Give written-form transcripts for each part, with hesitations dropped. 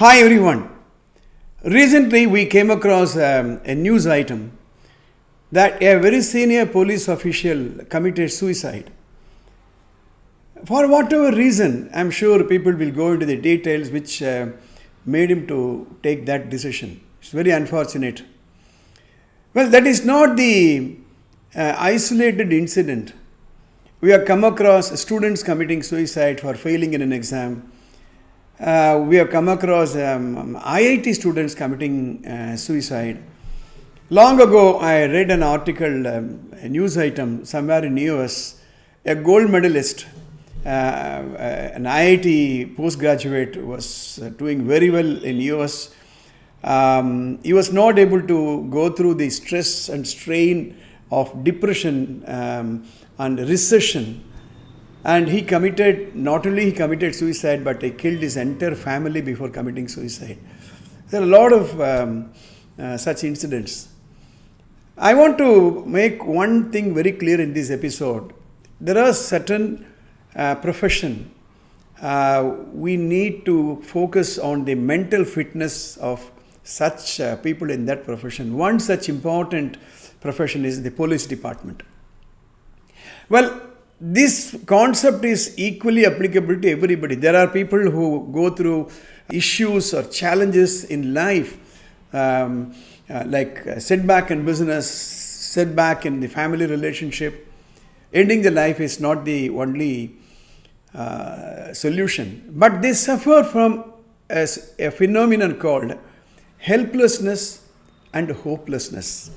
Hi everyone. Recently we came across a news item that a very senior police official committed suicide. For whatever reason, I'm sure people will go into the details which made him to take that decision. It's very unfortunate. Well, that is not the isolated incident. We have come across students committing suicide for failing in an exam. We have come across IIT students committing suicide. Long ago, I read an article, a news item somewhere in US, a gold medalist, an IIT postgraduate was doing very well in US. He was not able to go through the stress and strain of depression and recession. And he not only he committed suicide, but he killed his entire family before committing suicide. There are a lot of such incidents. I want to make one thing very clear in this episode. There are certain profession. We need to focus on the mental fitness of such people in that profession. One such important profession is the police department. Well, this concept is equally applicable to everybody. There are people who go through issues or challenges in life, like setback in business, setback in the family relationship. Ending the life is not the only solution. But they suffer from a phenomenon called helplessness and hopelessness.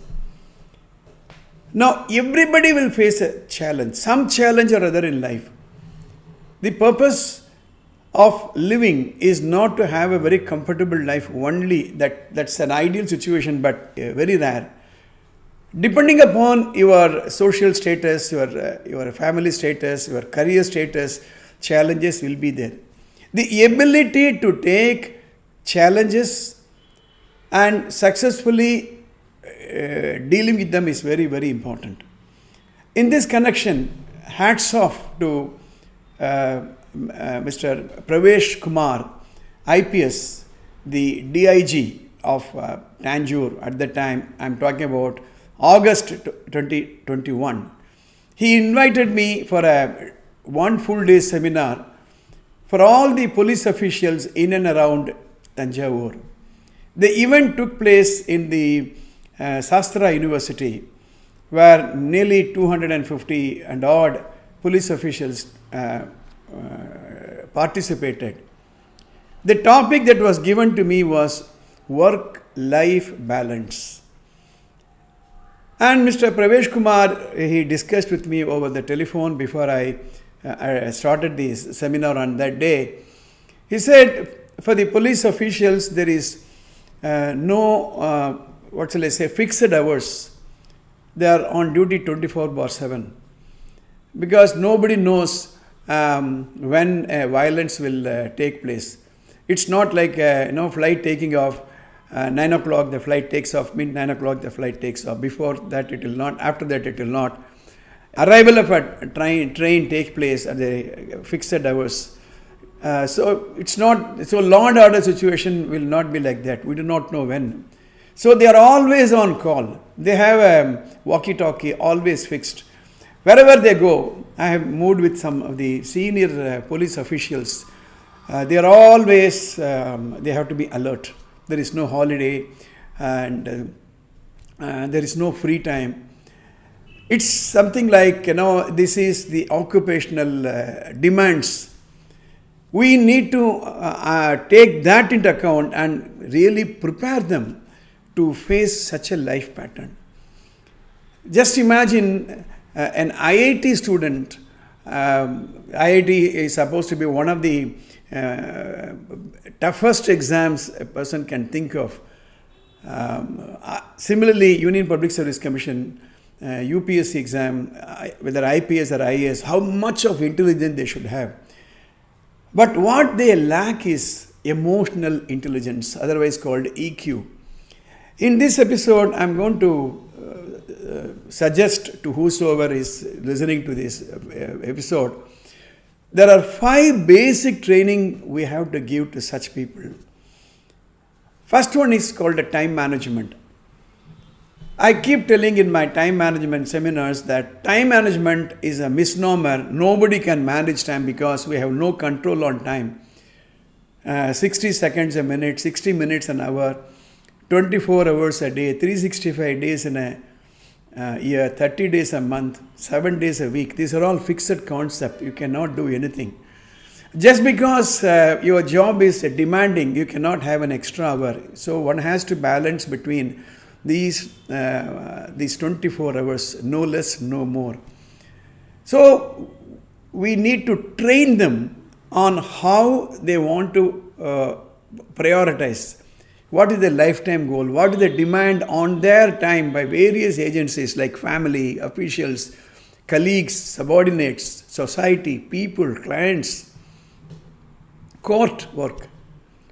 Now, everybody will face a challenge, some challenge or other in life. The purpose of living is not to have a very comfortable life only. That's an ideal situation, but very rare. Depending upon your social status, your family status, your career status, challenges will be there. The ability to take challenges and successfully dealing with them is very, very important. In this connection, hats off to Mr. Pravesh Kumar, IPS, the DIG of Tanjore at the time. I'm talking about August 2021. He invited me for a one full day seminar for all the police officials in and around Tanjore. The event took place in the Sastra University, where nearly 250 and odd police officials participated. The topic that was given to me was work-life balance. And Mr. Pravesh Kumar, he discussed with me over the telephone before I started this seminar on that day. He said, for the police officials, there is no fixed hours. They are on duty 24/7 because nobody knows when violence will take place. It's not like flight taking off 9 o'clock, the flight takes off, 9 o'clock the flight takes off. Before that it will not, after that it will not. Arrival of a train take place at the fixed hours. So law and order situation will not be like that. We do not know when. So they are always on call. They have a walkie-talkie always fixed. Wherever they go, I have moved with some of the senior police officials. They are always, they have to be alert. There is no holiday and there is no free time. It's something like, this is the occupational demands. We need to take that into account and really prepare them to face such a life pattern. Just imagine an IIT student. IIT is supposed to be one of the toughest exams a person can think of. Similarly, Union Public Service Commission, UPSC exam, whether IPS or IAS, how much of intelligence they should have. But what they lack is emotional intelligence, otherwise called EQ. In this episode, I'm going to suggest to whosoever is listening to this episode, there are 5 basic training we have to give to such people. First one is called the time management. I keep telling in my time management seminars that time management is a misnomer. Nobody can manage time because we have no control on time. 60 seconds a minute, 60 minutes an hour, 24 hours a day, 365 days in a year, 30 days a month, 7 days a week. These are all fixed concepts. You cannot do anything. Just because your job is demanding, you cannot have an extra hour. So one has to balance between these 24 hours, no less, no more. So we need to train them on how they want to prioritize. What is their lifetime goal? What is the demand on their time by various agencies like family, officials, colleagues, subordinates, society, people, clients, court work,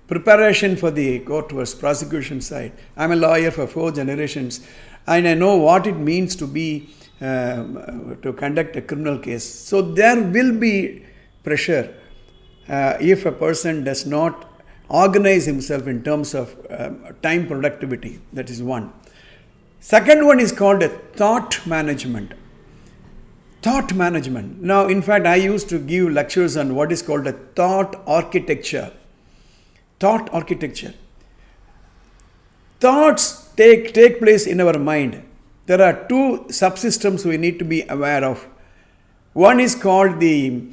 preparation for the court work, prosecution side. I'm a lawyer for 4 generations and I know what it means to be to conduct a criminal case. So there will be pressure if a person does not organize himself in terms of time productivity. That is one. Second one is called a thought management. Thought management. Now, in fact, I used to give lectures on what is called a thought architecture. Thought architecture. Thoughts take place in our mind. There are 2 subsystems we need to be aware of. One is called the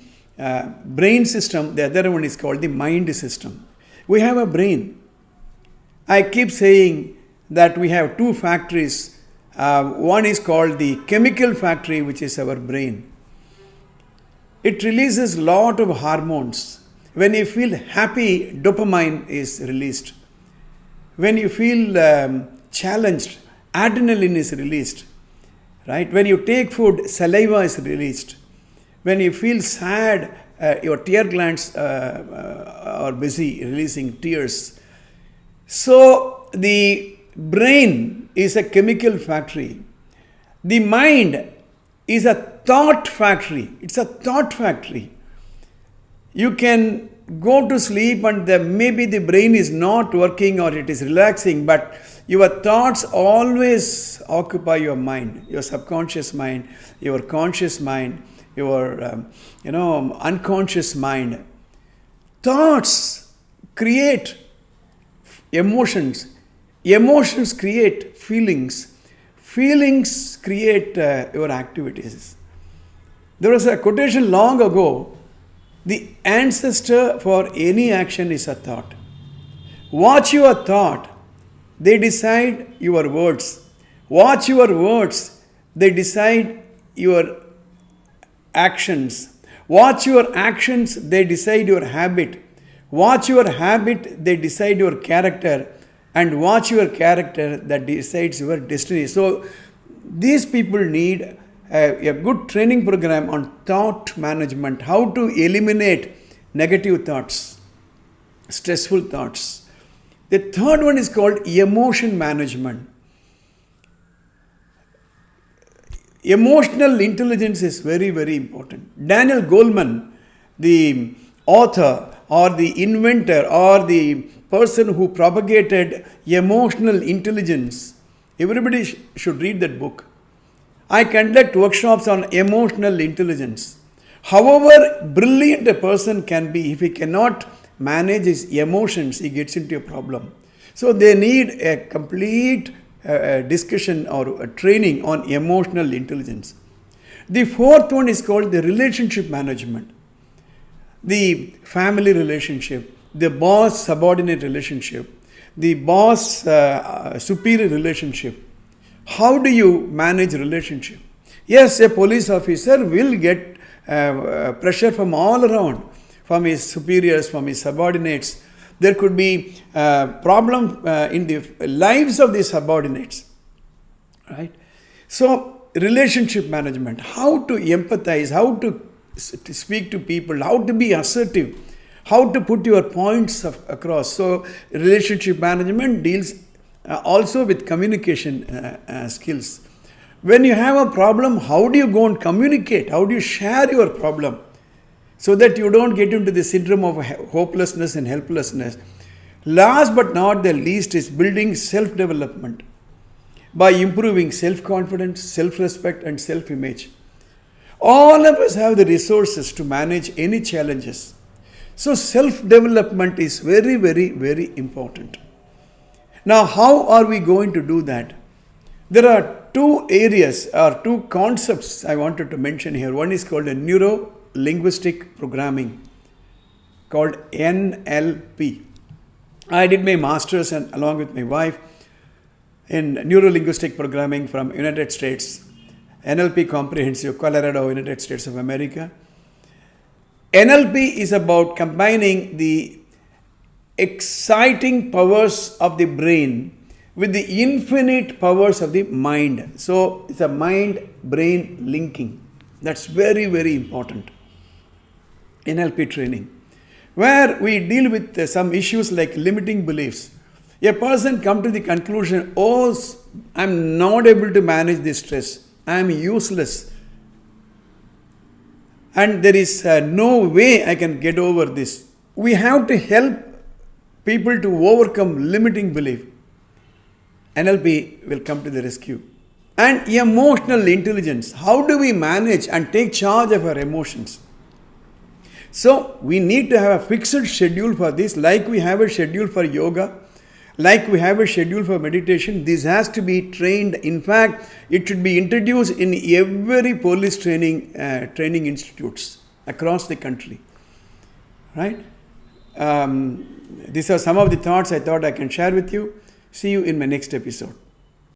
brain system. The other one is called the mind system. We have a brain. I keep saying that we have 2 factories. One is called the chemical factory, which is our brain. It releases a lot of hormones. When you feel happy, dopamine is released. When you feel challenged, adrenaline is released. Right? When you take food, saliva is released. When you feel sad, your tear glands are busy releasing tears. So the brain is a chemical factory. The mind is a thought factory. It's a thought factory. You can go to sleep and maybe the brain is not working or it is relaxing, but your thoughts always occupy your mind, your subconscious mind, your conscious mind, your unconscious mind. Thoughts create emotions. Emotions create feelings. Feelings create your activities. There was a quotation long ago. The ancestor for any action is a thought. Watch your thought. They decide your words. Watch your words. They decide your actions. Watch your actions. They decide your habit. Watch your habit. They decide your character. And watch your character that decides your destiny. So these people need a good training program on thought management, how to eliminate negative thoughts, stressful thoughts. The third one is called emotion management. Emotional intelligence is very, very important. Daniel Goleman, the author or the inventor or the person who propagated emotional intelligence, everybody should read that book. I conduct workshops on emotional intelligence. However brilliant a person can be, if he cannot manage his emotions, he gets into a problem. So they need a complete discussion or a training on emotional intelligence. The fourth one is called the relationship management. The family relationship, the boss-subordinate relationship, the boss-superior relationship. How do you manage relationship? Yes, a police officer will get pressure from all around, from his superiors, from his subordinates. There could be problem in the lives of the subordinates, right? So relationship management, how to empathize, how to speak to people, how to be assertive, how to put your points across. So relationship management deals also with communication skills. When you have a problem, how do you go and communicate? How do you share your problem so that you don't get into the syndrome of hopelessness and helplessness? Last but not the least is building self-development by improving self-confidence, self-respect and self-image. All of us have the resources to manage any challenges. So self-development is very, very, very important. Now, how are we going to do that? There are two areas or two concepts I wanted to mention here. One is called a Neuro Linguistic Programming, called NLP. I did my master's and along with my wife in Neuro Linguistic Programming from United States, NLP Comprehensive, Colorado, United States of America. NLP is about combining the exciting powers of the brain with the infinite powers of the mind. So it's a mind-brain linking. That's very, very important. NLP training, where we deal with some issues like limiting beliefs. A person comes to the conclusion, oh, I'm not able to manage this stress. I'm useless. And there is no way I can get over this. We have to help people to overcome limiting belief. NLP will come to the rescue. And emotional intelligence. How do we manage and take charge of our emotions? So we need to have a fixed schedule for this, like we have a schedule for yoga, like we have a schedule for meditation. This has to be trained. In fact, it should be introduced in every police training institutes across the country. Right? These are some of the thoughts I thought I can share with you. See you in my next episode.